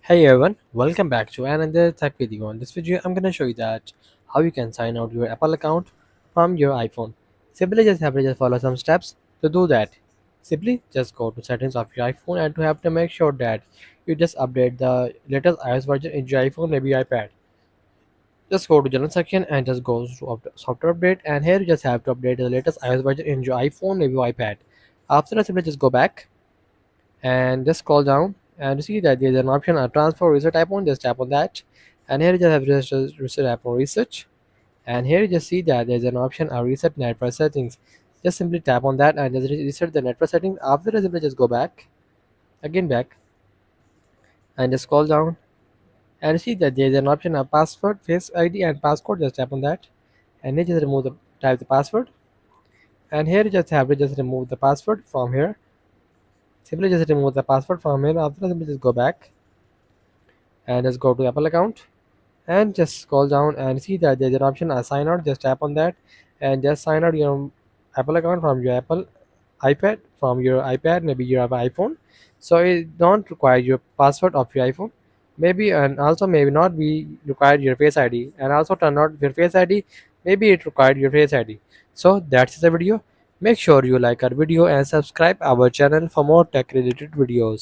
Hey everyone, welcome back to another tech video. In this video, I'm gonna show you that how you can sign out your Apple account from your iPhone. Simply just have to just follow some steps to do that. Simply just go to settings of your iPhone and to have to make sure that you just update the latest iOS version in your iPhone, maybe iPad. Just go to general section and just go to software update, and here you just have to update the latest iOS version in your iPhone, maybe iPad. After that, simply just go back and just scroll down and you see that there's an option a transfer reset icon. Just tap on that, and here you just have reset icon research, and here you just see that there's an option a reset network settings. Just simply tap on that and just reset the network settings. After that, simply just go back back and just scroll down and you see that there's an option a password face id and passcode. Just tap on that, and then just remove the type the password, and here you just have to just remove the password from here. Simply just remove the password from here. After that, simply just go back and just go to Apple account and just scroll down and see that there's an option sign out. Just tap on that and just sign out your Apple account from your Apple iPad, from your iPad, maybe you have an iPhone, so it don't require your password of your iPhone, maybe, and also maybe not be required your face ID, and also turn out your face ID, maybe it required your face ID. So that's the video. Make sure you like our video and subscribe our channel for more tech related videos.